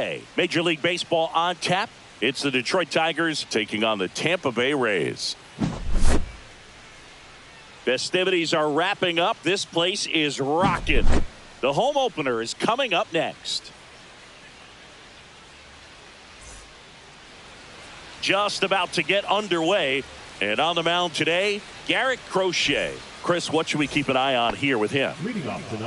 today. Major League Baseball on tap. It's the Detroit Tigers taking on the Tampa Bay Rays. Festivities are wrapping up. This place is rocking. The home opener is coming up next. Just about to get underway. And on the mound today, Garrett Crochet. Chris, what should we keep an eye on here with him?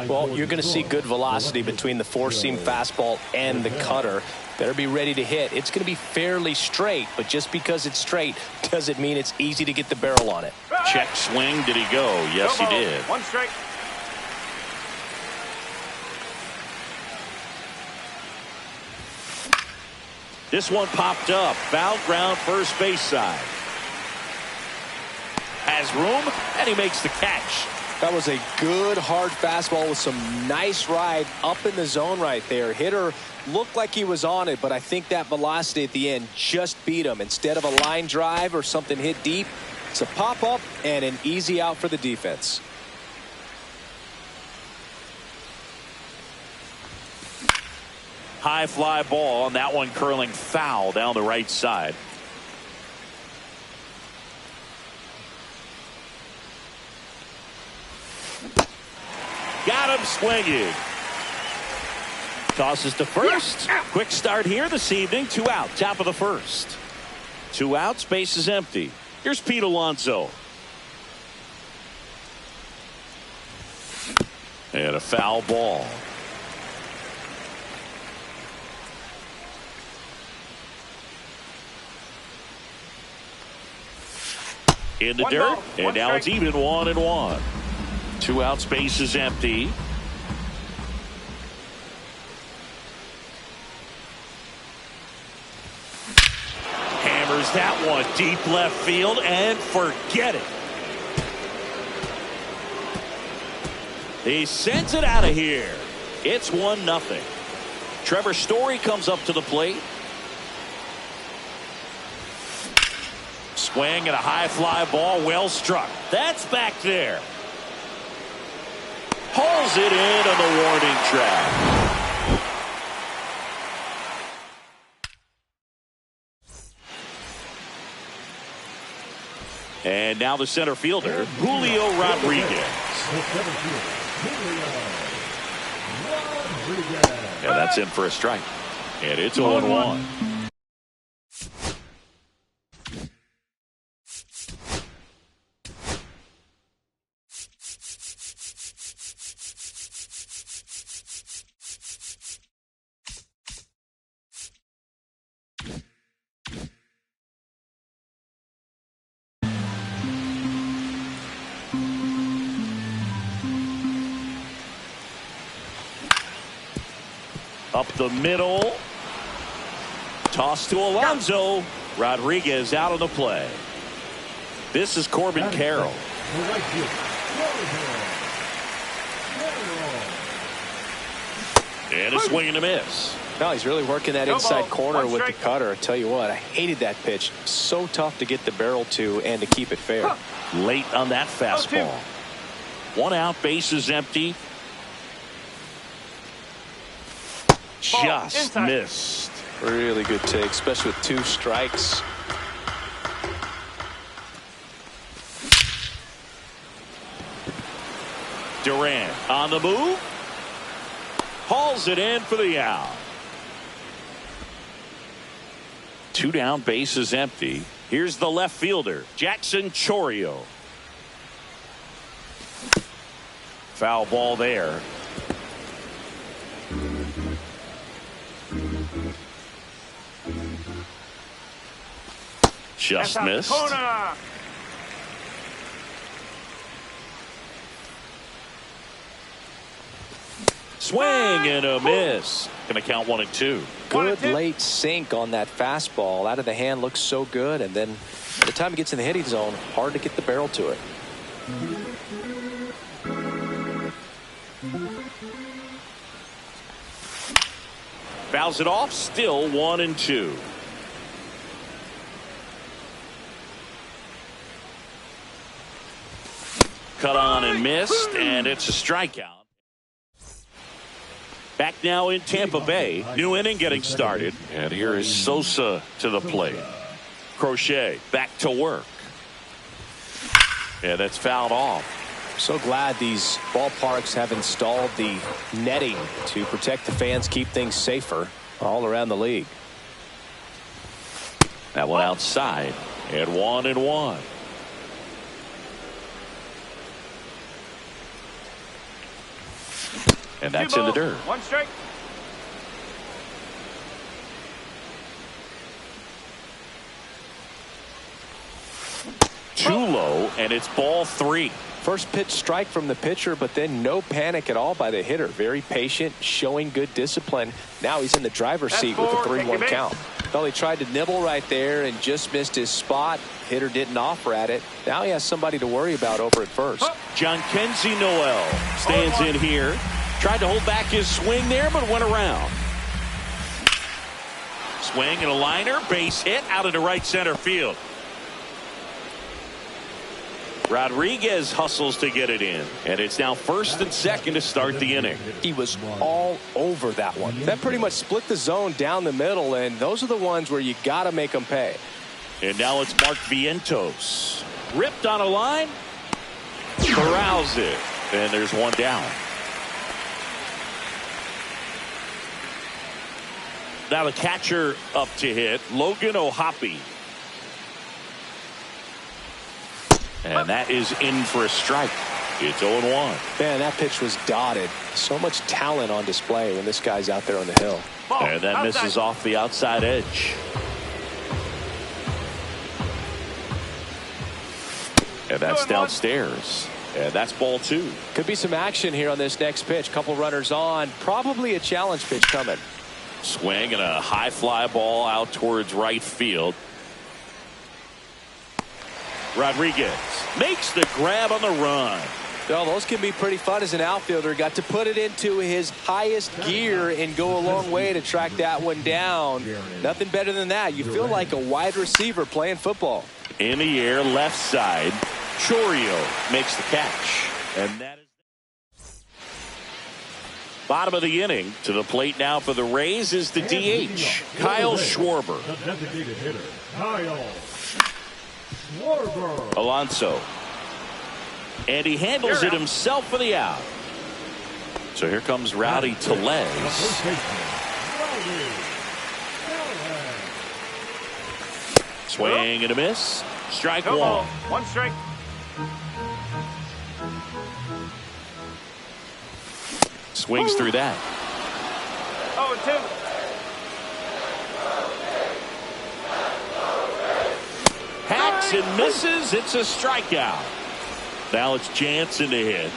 Well, you're going to see good velocity between the four-seam fastball and the cutter. Better be ready to hit. It's going to be fairly straight, but just because it's straight doesn't mean it's easy to get the barrel on it. Check swing. Did he go? Yes, he did. One strike. This one popped up. Foul ground, first base side. Has room, and he makes the catch. That was a good hard fastball with some nice ride up in the zone right there. Hitter looked like he was on it, but I think that velocity at the end just beat him. Instead of a line drive or something hit deep, it's a pop up and an easy out for the defense. High fly ball, and that one curling foul down the right side. Got him swinging. Tosses to first. Quick start here this evening. 2 out, top of the first. 2 outs, base is empty. Here's Pete Alonso. And a foul ball. In the dirt, and now it's even 1-1. 2 outs, base is empty. Hammers that one deep left field and forget it. He sends it out of here. It's 1-0. Trevor Story comes up to the plate. Swing and a high fly ball, well struck. That's back there. Pulls it in on the warning track. And now the center fielder, Julio Rodriguez. And that's in for a strike. And it's 0-1. Up the middle. Toss to Alonso. Rodriguez out of the play. This is Corbin Carroll. And a swing and a miss. No, he's really working that inside corner with the cutter. I tell you what, I hated that pitch. So tough to get the barrel to and to keep it fair. Late on that fastball. 1 out, base is empty. Just missed. Really good take, especially with 2 strikes. Durant on the move. Hauls it in for the out. 2 down, base is empty. Here's the left fielder, Jackson Chourio. Foul ball there. Just missed. Swing and a miss. Gonna count 1-2. Good late sink on that fastball. Out of the hand, looks so good, and then by the time it gets in the hitting zone, hard to get the barrel to it. Fouls it off. Still 1-2. Cut on and missed, and it's a strikeout. Back now in Tampa Bay. New inning getting started. And here is Sosa to the plate. Crochet back to work. And that's fouled off. So glad these ballparks have installed the netting to protect the fans, keep things safer all around the league. That one outside. And 1-1. And that's in the dirt. 1 strike. Too low, and it's ball 3. First pitch strike from the pitcher, but then no panic at all by the hitter. Very patient, showing good discipline. Now he's in the driver's seat with a 3-1 count. Well, he tried to nibble right there and just missed his spot. Hitter didn't offer at it. Now he has somebody to worry about over at first. Jhonkensy Noel stands in here. Tried to hold back his swing there, but went around. Swing and a liner. Base hit out into right center field. Rodriguez hustles to get it in. And it's now first and second to start the inning. He was all over that one. That pretty much split the zone down the middle, and those are the ones where you got to make them pay. And now it's Mark Vientos. Ripped on a line. Corrals it. And there's one down. Now the catcher up to hit, Logan O'Hoppe. And that is in for a strike. It's 0-1. Man, that pitch was dotted. So much talent on display when this guy's out there on the hill. And that misses off the outside edge. And that's downstairs. And that's ball 2. Could be some action here on this next pitch. Couple runners on. Probably a challenge pitch coming. Swing and a high fly ball out towards right field. Rodriguez makes the grab on the run. Well, those can be pretty fun as an outfielder. Got to put it into his highest gear and go a long way to track that one down. Nothing better than that. You feel like a wide receiver playing football. In the air, left side. Chourio makes the catch. And that is bottom of the inning. To the plate now for the Rays is the DH, Kyle Schwarber. The designated hitter, Kyle Schwarber. Alonso. And he handles it himself for the out. So here comes Rowdy Tellez. Swing and a miss. Strike one. 1 strike. Swings through that. 0-2. Hacks and misses. It's a strikeout. Now it's Jansen to hit.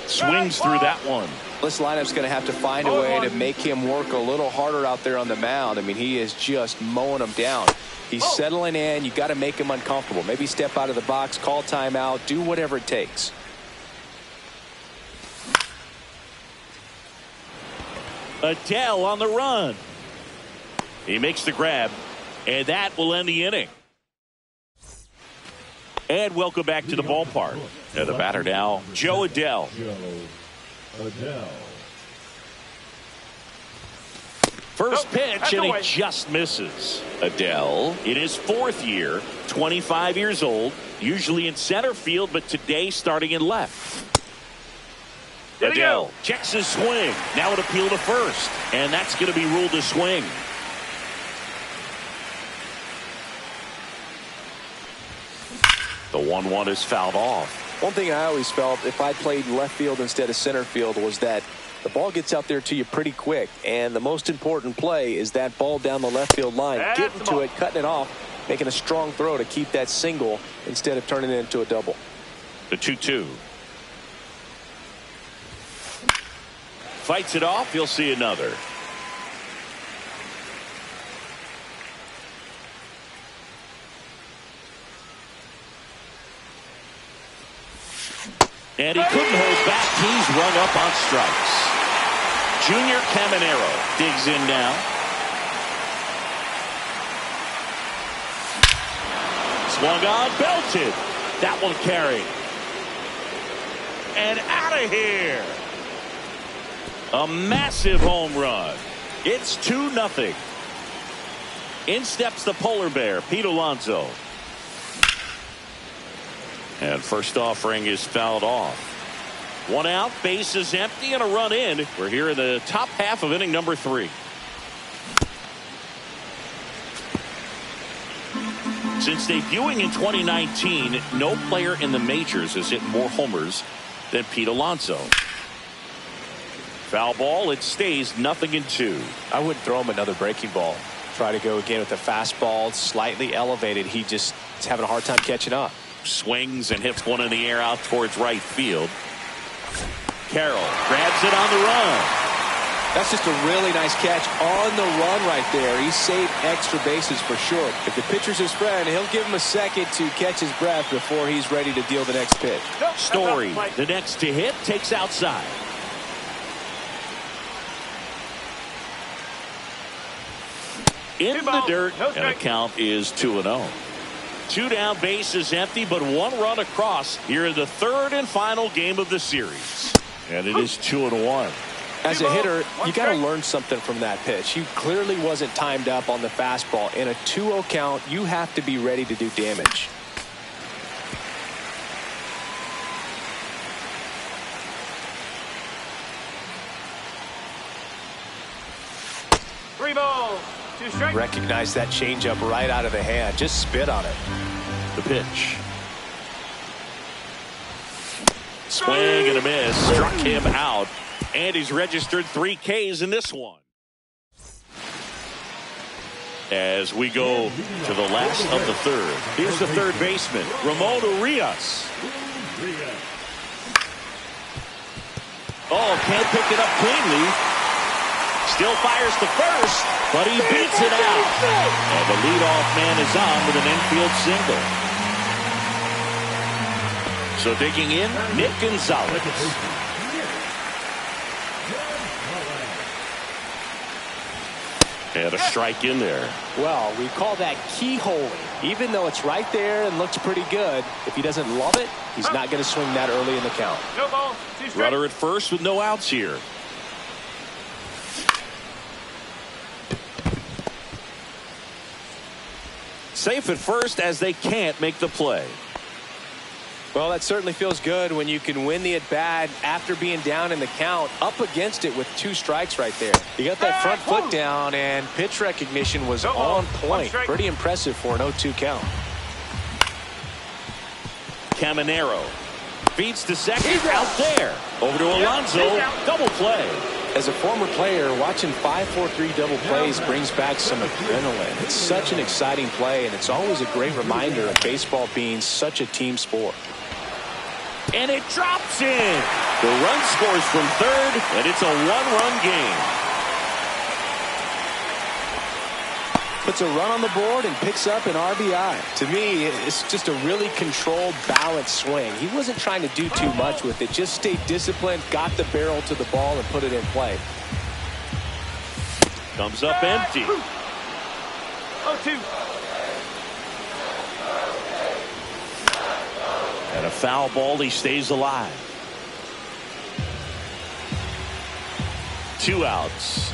Swings through that one. This lineup's going to have to find a way to make him work a little harder out there on the mound. I mean, he is just mowing them down. He's settling in. You got to make him uncomfortable. Maybe step out of the box, call timeout, do whatever it takes. Adele on the run. He makes the grab, and that will end the inning. And welcome back to the ballpark. And the batter now, Joe Adele. First pitch, and he just misses. Adele in his 4th year, 25 years old, usually in center field, but today starting in left. Adele checks his swing. Now an appeal to first, and that's going to be ruled a swing. The 1-1 is fouled off. One thing I always felt if I played left field instead of center field was that the ball gets out there to you pretty quick, and the most important play is that ball down the left field line, getting to it, cutting it off, making a strong throw to keep that single instead of turning it into a double. The 2-2. Fights it off. You'll see another. And he couldn't hold back. He's rung up on strikes. Junior Caminero digs in now. Swung on, belted. That one carried. and out of here. A massive home run. It's 2-0. In steps the polar bear, Pete Alonso. And first offering is fouled off. 1 out, base is empty, and a run in. We're here in the top half of inning number 3. Since debuting in 2019, no player in the majors has hit more homers than Pete Alonso. Foul ball, it stays 0-2. I wouldn't throw him another breaking ball. Try to go again with the fastball, slightly elevated. He just is having a hard time catching up. Swings and hits one in the air out towards right field. Carroll grabs it on the run. That's just a really nice catch on the run right there. He saved extra bases for sure. If the pitcher's his friend, he'll give him a second to catch his breath before he's ready to deal the next pitch. Story, the next to hit, takes outside. In the dirt, and the count is 2-0. 2 down, base is empty, but 1 run across here in the 3rd and final game of the series. And it is 2-1. As a hitter, you got to learn something from that pitch. He clearly wasn't timed up on the fastball. In a 2-0 count, you have to be ready to do damage. Recognize that changeup right out of the hand. Just spit on it. The pitch. Swing and a miss. Struck him out. And he's registered 3 Ks in this one. As we go to the last of the 3rd. Here's the 3rd baseman, Ramon Urias. Oh, can't pick it up cleanly. Still fires to first, but he beats it out. And the leadoff man is on with an infield single. So digging in, Nick Gonzalez. And a strike in there. Well, we call that keyholing. Even though it's right there and looks pretty good, if he doesn't love it, he's not going to swing that early in the count. Runner at first with no outs here. Safe at first as they can't make the play. Well, that certainly feels good when you can win the at-bat after being down in the count, up against it with 2 strikes right there. You got that front foot down, and pitch recognition was on point. Pretty impressive for an 0-2 count. Caminero feeds to second, out there. Over to Alonso, double play. As a former player, watching 5-4-3 double plays brings back some adrenaline. It's such an exciting play, and it's always a great reminder of baseball being such a team sport. And it drops in. The run scores from 3rd, and it's a 1-run game. Puts a run on the board and picks up an RBI. To me, it's just a really controlled, balanced swing. He wasn't trying to do too much with it. Just stayed disciplined, got the barrel to the ball, and put it in play. Comes up empty. 0-2. And a foul ball, he stays alive. 2 outs.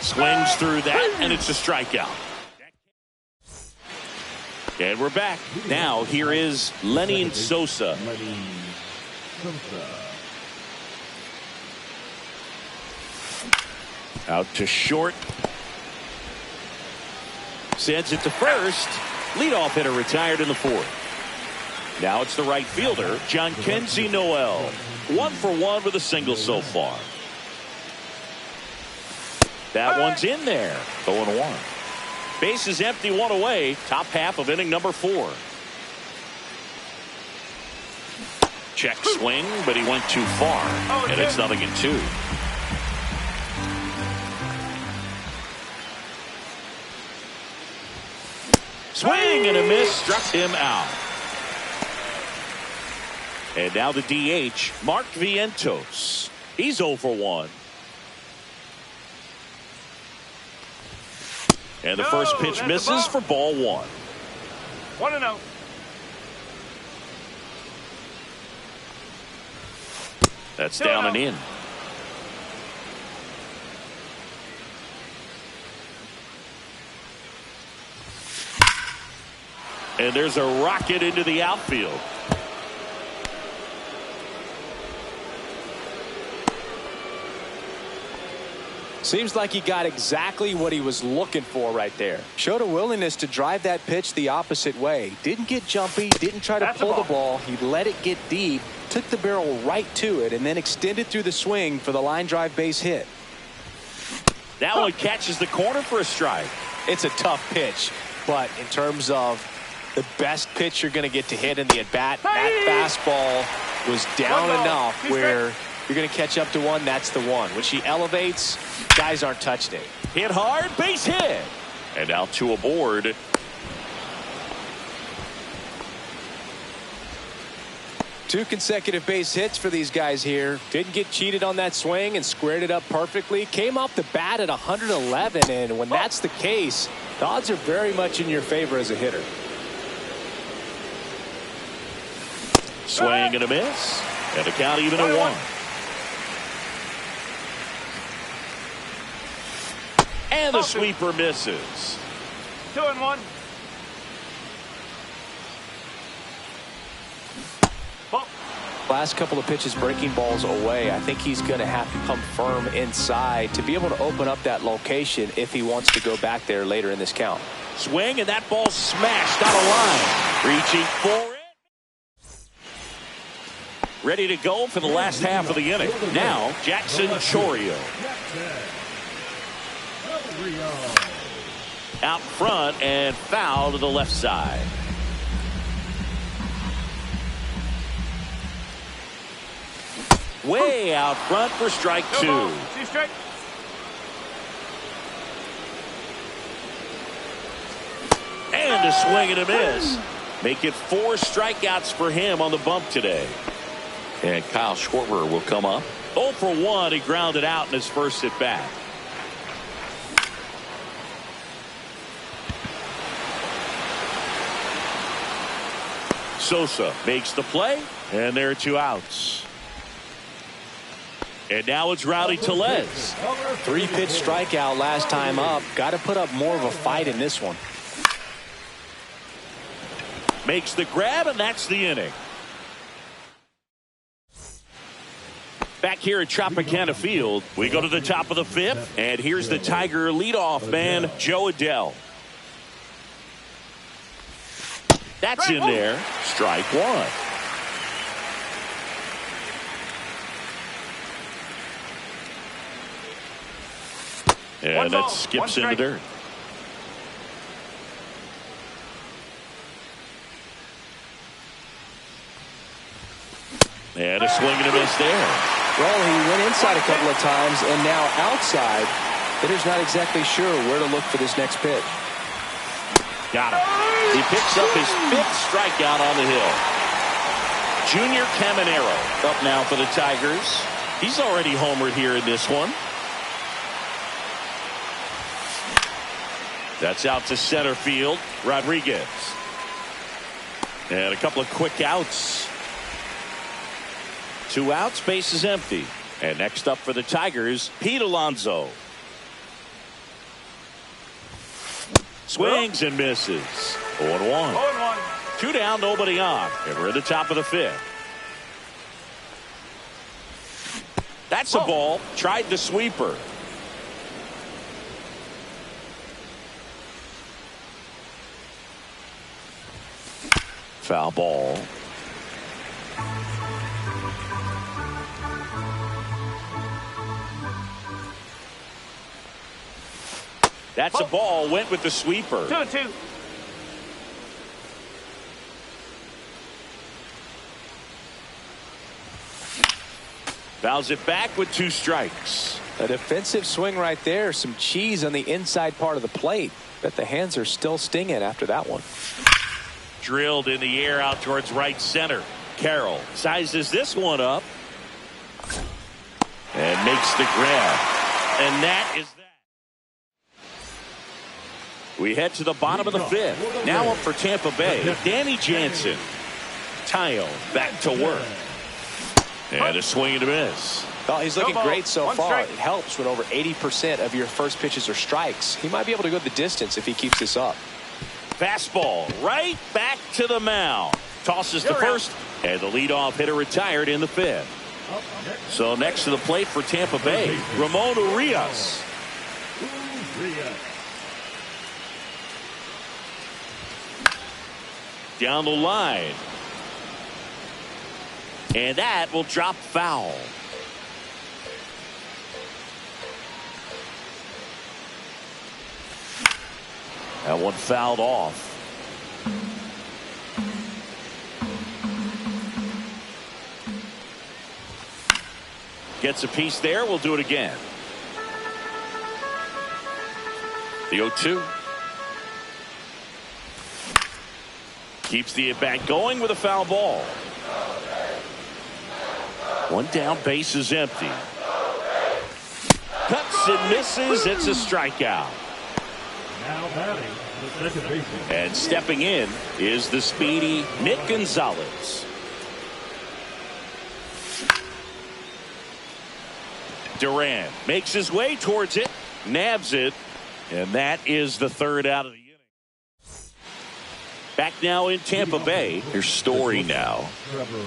Swings through that, and it's a strikeout. And we're back. Now, here is Lenyn Sosa. Out to short. Sends it to first. Leadoff hitter retired in the 4th. Now it's the right fielder, Jhonkensy Noel. 1 for 1 with a single so far. That one's in there. 0-1. Base is empty, 1 away. Top half of inning number 4. Check swing, but he went too far. And it's 0-2. Swing and a miss. Struck him out. And now the DH, Mark Vientos. He's 0 for 1. And the first pitch misses for ball 1. 1-0. That's down and in. And there's a rocket into the outfield. Seems like he got exactly what he was looking for right there. Showed a willingness to drive that pitch the opposite way. Didn't get jumpy, didn't try to pull the ball. He let it get deep, took the barrel right to it, and then extended through the swing for the line drive base hit. That one catches the corner for a strike. It's a tough pitch, but in terms of the best pitch you're going to get to hit in the at-bat, that fastball was down enough where you're going to catch up to one. That's the one. When she elevates, guys aren't touching it. Hit hard, base hit. And now two aboard. Two consecutive base hits for these guys here. Didn't get cheated on that swing and squared it up perfectly. Came off the bat at 111, and when that's the case, the odds are very much in your favor as a hitter. Swing and a miss. And the count even at 1. And the sweeper misses. 2-1. Last couple of pitches breaking balls away. I think he's going to have to come firm inside to be able to open up that location if he wants to go back there later in this count. Swing, and that ball smashed out of line. Reaching for it. Ready to go for the last half of the inning. Now, Jackson Chourio. Out front and foul to the left side. Way out front for strike 2. 2 strikes. And a swing and a miss. Make it 4 strikeouts for him on the bump today. And Kyle Schwarber will come up. 0 for 1. He grounded out in his first at bat. Sosa makes the play, and there are 2 outs. And now it's Rowdy Tellez. 3-pitch strikeout last time up. Got to put up more of a fight in this one. Makes the grab, and that's the inning. Back here at Tropicana Field, we go to the top of the 5th, and here's the Tiger leadoff man, Jo Adell. That's in there. Strike 1. And that skips in the dirt. And a swing and a miss there. Well, he went inside a couple of times, and now outside. Hitter's not exactly sure where to look for this next pitch. Got him. He picks up his 5th strikeout on the hill. Junior Caminero up now for the Tigers. He's already homered here in this one. That's out to center field. Rodriguez. And a couple of quick outs. 2 outs, base is empty. And next up for the Tigers, Pete Alonso. Swings and misses. 0-1. 0-1. 2 down, nobody on. And we're at the top of the 5th. That's a ball. Tried the sweeper. Foul ball. That's a ball. Went with the sweeper. 2-2. Fouls it back with 2 strikes. A defensive swing right there. Some cheese on the inside part of the plate. Bet the hands are still stinging after that one. Drilled in the air out towards right center. Carroll sizes this one up and makes the grab. And that is that. We head to the bottom of the 5th. Now up for Tampa Bay, Danny Jansen. Taillon back to work. And a swing and a miss. Well, he's looking great so One far. strike. It helps when over 80% of your first pitches are strikes. He might be able to go the distance if he keeps this up. Fastball right back to the mound. Tosses to first, and the leadoff hitter retired in the fifth. So next to the plate for Tampa Bay, Ramon Urias. Down the line. And that will drop foul. That one fouled off. Gets a piece there. We'll do it again. The 0-2. Keeps the at-bat going with a foul ball. One down, base is empty. Cuts and misses. It's a strikeout. Now batting, the second baseman. And stepping in is the speedy Nick Gonzalez. Duran makes his way towards it, nabs it, and that is the third out of the inning. Back now in Tampa Bay. Here's Story now. Trevor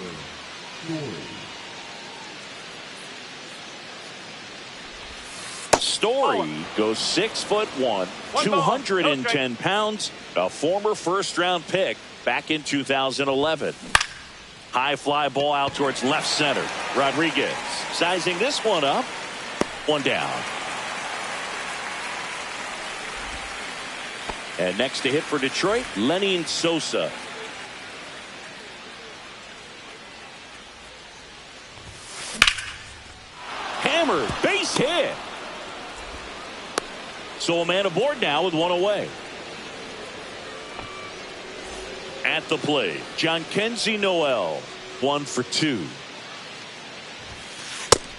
Story goes 6'1", 210 pounds, a former first-round pick back in 2011. High fly ball out towards left center. Rodriguez sizing this one up. One down. And next to hit for Detroit, Lenyn Sosa. Hammered, base hit. So a man aboard now with one away. At the plate, Jhonkensy Noel, 1 for 2.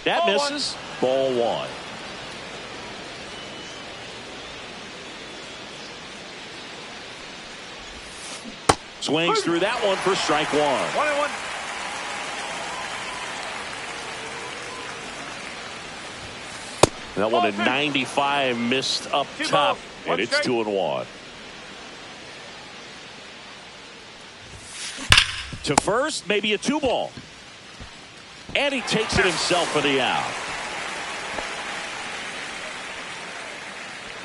That misses. Ball 1. Swings through that one for strike 1. 1-1. That one at 95 missed up top, and it's 2-1. To first, maybe a 2-ball. And he takes it himself for the out.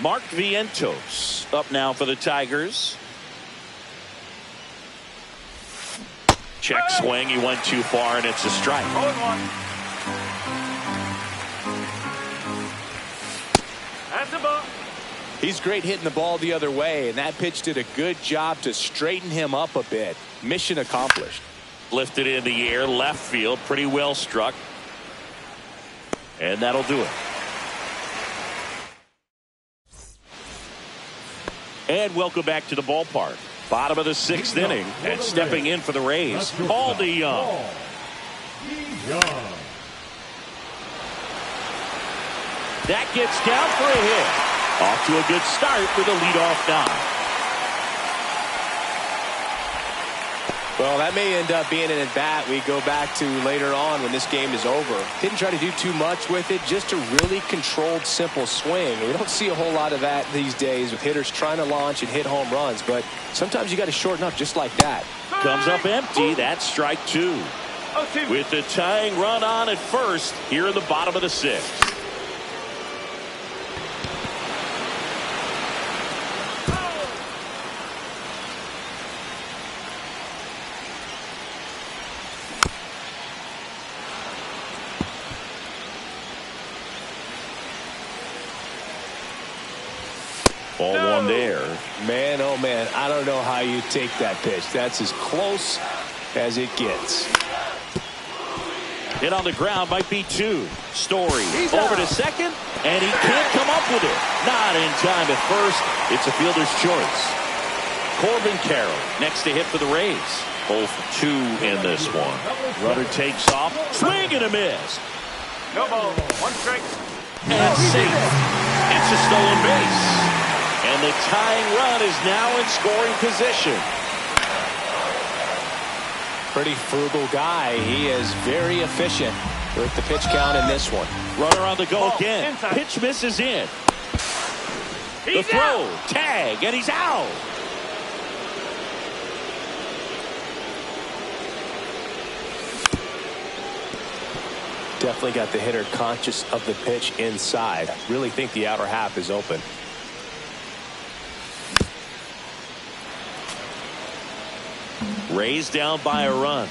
Mark Vientos up now for the Tigers. Check swing. He went too far, and it's a strike. 0-1. That's a ball. He's great hitting the ball the other way, and that pitch did a good job to straighten him up a bit. Mission accomplished. Lifted in the air, left field, pretty well struck. And that'll do it. And welcome back to the ballpark. Bottom of the 6th inning, and stepping in for the Rays, Paul DeJong. That gets down for a hit. Off to a good start with a leadoff knock. Well, that may end up being an at-bat we go back to later on when this game is over. Didn't try to do too much with it, just a really controlled, simple swing. We don't see a whole lot of that these days with hitters trying to launch and hit home runs, but sometimes you got to shorten up just like that. Comes up empty. That's strike 2. With the tying run on at first here in the bottom of the 6th. Ball 1 there. Man, oh man, I don't know how you take that pitch. That's as close as it gets. Hit on the ground might be 2. Story over to second, and he can't come up with it. Not in time at first. It's a fielder's choice. Corbin Carroll next to hit for the Rays. 0 for 2 in this one. Runner takes off. Swing and a miss. No ball. 1 strike. And safe. It's a stolen base. And the tying run is now in scoring position. pretty frugal guy. He is very efficient with the pitch count in this one. Runner on the go Ball, again. inside. Pitch misses in. The He's throw, out. tag, and he's out. Definitely got the hitter conscious of the pitch inside. Really think the outer half is open. Raised down by a run.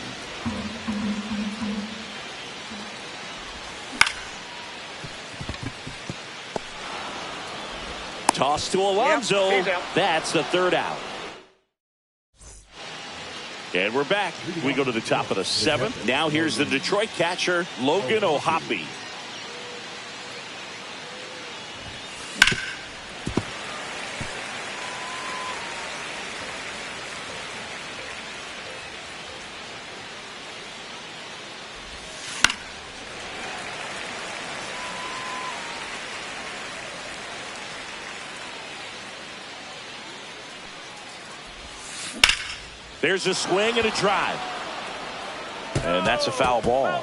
Toss to Alonso. Yep, he's out. That's the third out. And we're back. We go to the top of the seventh. Now here's the Detroit catcher, Logan O'Hoppe. There's a swing and a drive. And that's a foul ball.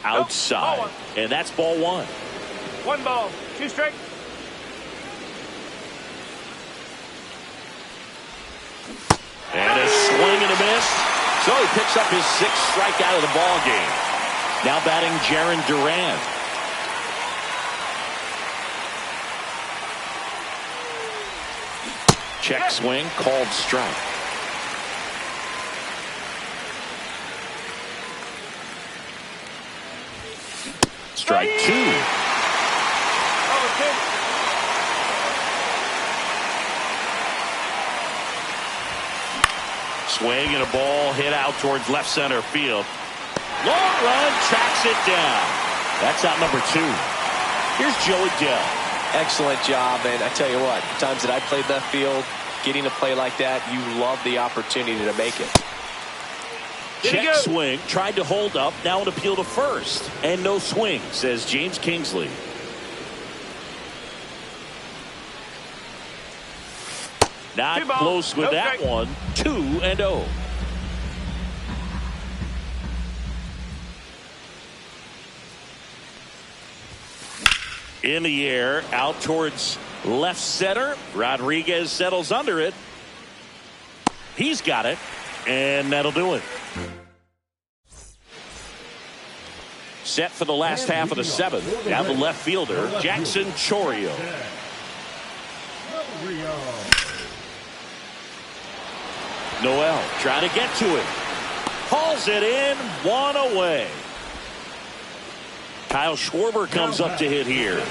Outside. And that's ball one. 1 ball, 2 strike. And a swing and a miss. So he picks up his 6th strikeout of the ball game. Now batting Jarren Duran. Check swing, called strike. Strike 2. Over 2. Swing and a ball hit out towards left center field. Long run, tracks it down. That's out number 2. Here's Joey Dell. Excellent job, and I tell you what, times that I played left field, getting a play like that, you love the opportunity to make it. Check swing, tried to hold up, now an appeal to first. And no swing, says James Kingsley. Not close with that one. 2-0. In the air, out towards left center. Rodriguez settles under it. He's got it, and that'll do it. Set for the last half of the 7th. Now the left fielder, Jackson Chourio. Noel trying to get to it. Hauls it in, 1 away. Kyle Schwarber comes up to hit here.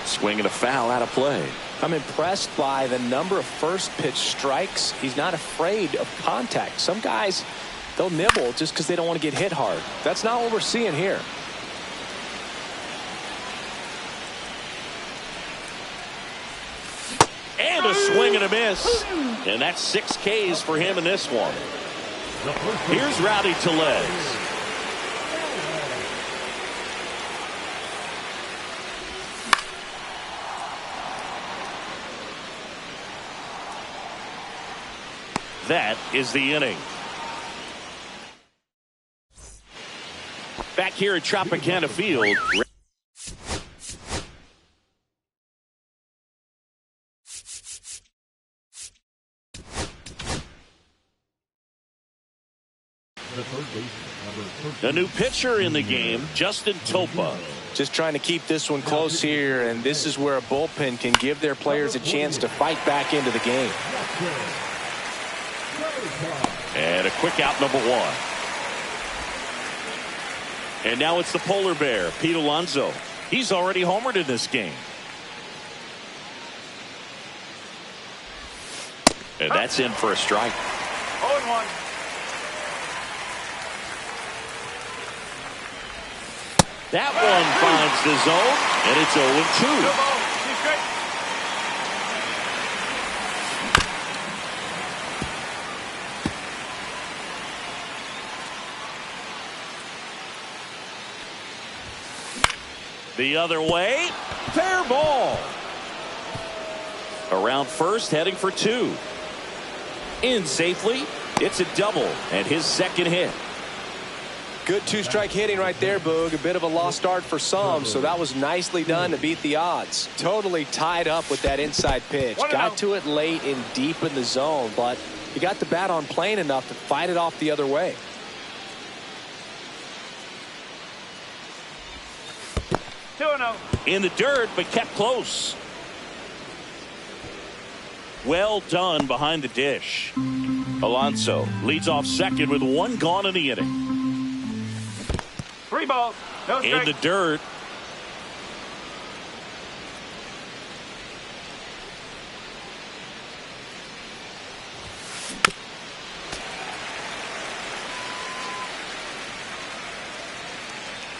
Swing and a foul out of play. I'm impressed by the number of first pitch strikes. He's not afraid of contact. Some guys, they'll nibble just because they don't want to get hit hard. That's not what we're seeing here. And a swing and a miss. And that's 6 Ks for him in this one. Here's Rowdy Tellez. That is the inning. Back here at Tropicana Field. The new pitcher in the game, Justin Topa. Just trying to keep this one close here, and this is where a bullpen can give their players a chance to fight back into the game. And a quick out, number 1. And now it's the polar bear, Pete Alonso. He's already homered in this game. And that's in for a strike. 0-1. That one finds the zone, and it's 0-2. 2 ball, 2 strike. The other way. Fair ball. Around first, heading for 2. In safely. It's a double and his second hit. Good two-strike hitting right there, Boog. A bit of a lost start for some, so that was nicely done to beat the odds. Totally tied up with that inside pitch. Got to it late and deep in the zone, but he got the bat on plane enough to fight it off the other way. In the dirt, but kept close. Well done behind the dish. Alonso leads off second with 1 gone in the inning. 3 balls. No strike. In the dirt.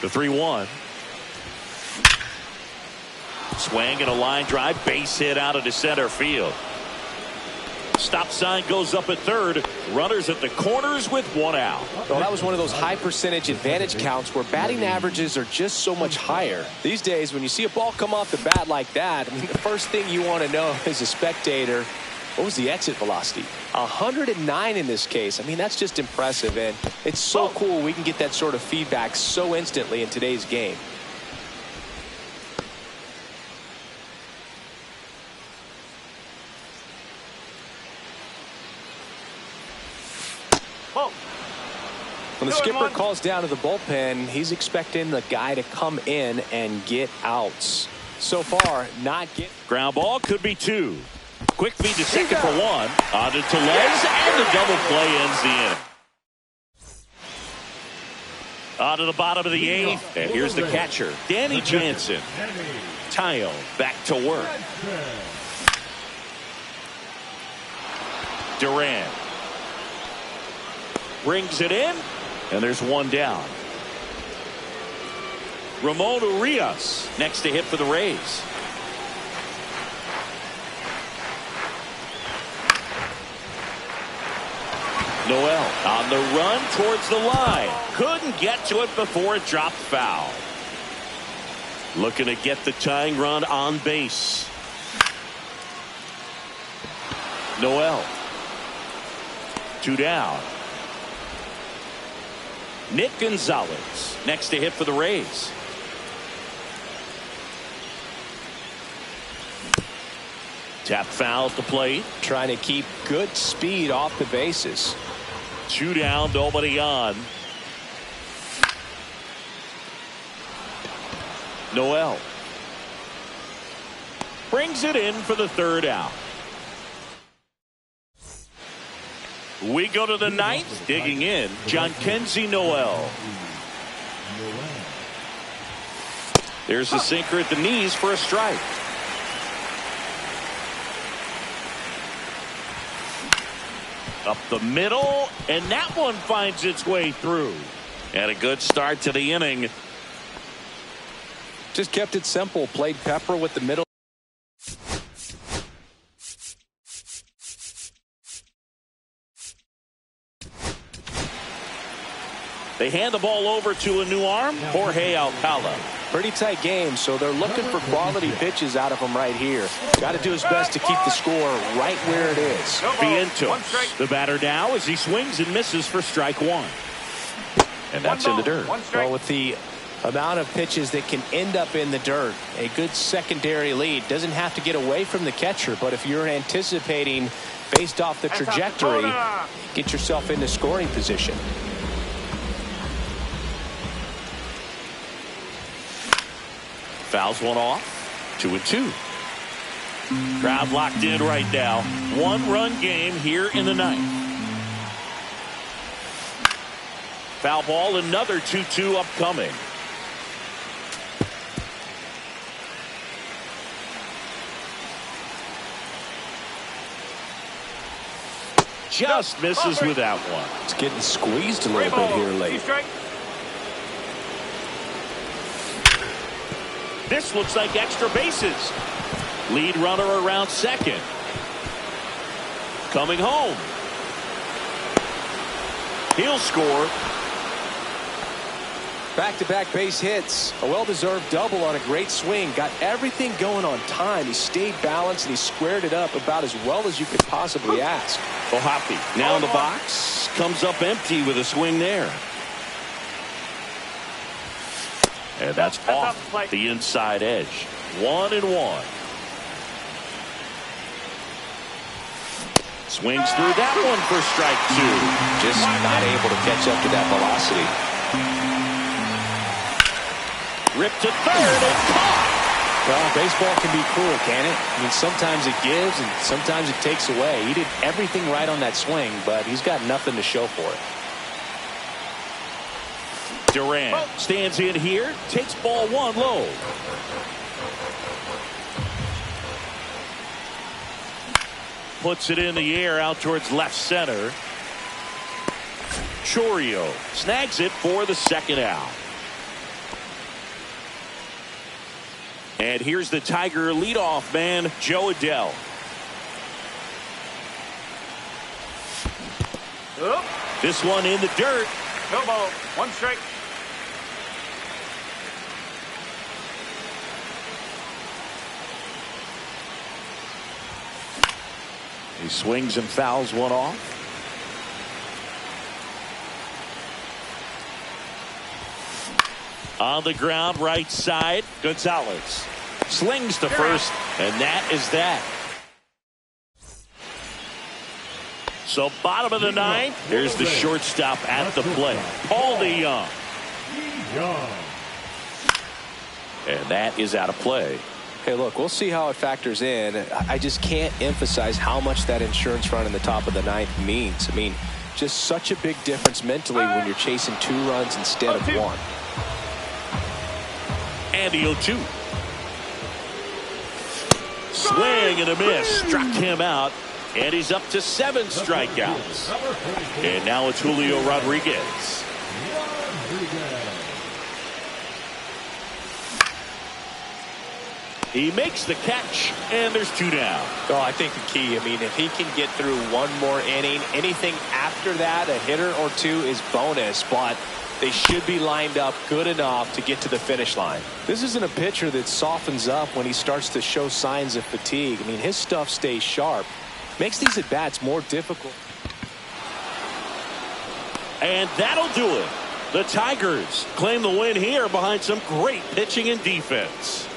The 3-1. Swing and a line drive, base hit out into center field. Stop sign goes up at third. Runners at the corners with 1 out. Well, that was one of those high percentage advantage counts where batting averages are just so much higher. These days, when you see a ball come off the bat like that, I mean, the first thing you want to know as a spectator, what was the exit velocity? 109 in this case. I mean, that's just impressive, and it's so cool we can get that sort of feedback so instantly in today's game. When the skipper calls down to the bullpen, he's expecting the guy to come in and get outs. So far, not get. Ground ball could be 2. Quick feed to second for 1. On to Tellez, and the double play ends the inning. On to the bottom of the 8th, and here's the catcher, Danny Jansen. Tayo back to work. Duran brings it in, and there's 1 down. Ramon Urias next to hit for the Rays. Noel on the run towards the line. Couldn't get to it before it dropped foul. Looking to get the tying run on base. Noel. 2 down. Nick Gonzalez next to hit for the Rays. Tap foul at the plate. Trying to keep good speed off the bases. 2 down, nobody on. Noel brings it in for the 3rd out. We go to the 9th. Digging in, Jhonkensy Noel. There's a sinker at the knees for a strike. Up the middle, and that one finds its way through. And a good start to the inning. Just kept it simple. Played pepper with the middle. They hand the ball over to a new arm, Jorge Alcala. Pretty tight game, so they're looking for quality pitches out of him right here. Got to do his best to keep the score right where it is. Vientos, the batter now as he swings and misses for strike 1. And that's in the dirt. Well, with the amount of pitches that can end up in the dirt, a good secondary lead. Doesn't have to get away from the catcher, but if you're anticipating based off the trajectory, get yourself into scoring position. Fouls one off. 2-2. Crowd locked in right now. 1-run game here in the 9th. Foul ball, another 2-2 upcoming. Just misses with that one. It's getting squeezed a little bit here late. This looks like extra bases. Lead runner around second. Coming home. He'll score. Back-to-back base hits. A well-deserved double on a great swing. Got everything going on time. He stayed balanced and he squared it up about as well as you could possibly ask. O'Hoppe now in the box. Comes up empty with a swing there. And that's off the inside edge. 1-1. Swings through that one for strike 2. Just not able to catch up to that velocity. Ripped to third and caught. Well, baseball can be cruel, can it? I mean, sometimes it gives and sometimes it takes away. He did everything right on that swing, but he's got nothing to show for it. Duran stands in here, takes ball 1 low. Puts it in the air out towards left center. Chourio snags it for the second out. And here's the Tiger leadoff man, Jo Adell. This one in the dirt. No ball. 1 strike. He swings and fouls one off. On the ground, right side, Gonzalez slings to first, and that is that. So bottom of the 9th, here's the shortstop at the plate, Paul DeJong. And that is out of play. Hey, look, we'll see how it factors in. I just can't emphasize how much that insurance run in the top of the 9th means. I mean, just such a big difference mentally when you're chasing 2 runs instead of 1. And the 0-2. Swing and a miss. Struck him out. And he's up to 7 strikeouts. And now it's Julio Rodriguez. He makes the catch, and there's 2 down. Oh, I think the key, I mean, if he can get through 1 more inning, anything after that, a hitter or 2 is bonus, but they should be lined up good enough to get to the finish line. This isn't a pitcher that softens up when he starts to show signs of fatigue. I mean, his stuff stays sharp. Makes these at-bats more difficult. And that'll do it. The Tigers claim the win here behind some great pitching and defense.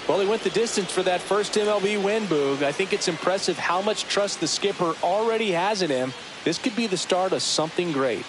Well, he went the distance for that first MLB win, Boog. I think it's impressive how much trust the skipper already has in him. This could be the start of something great.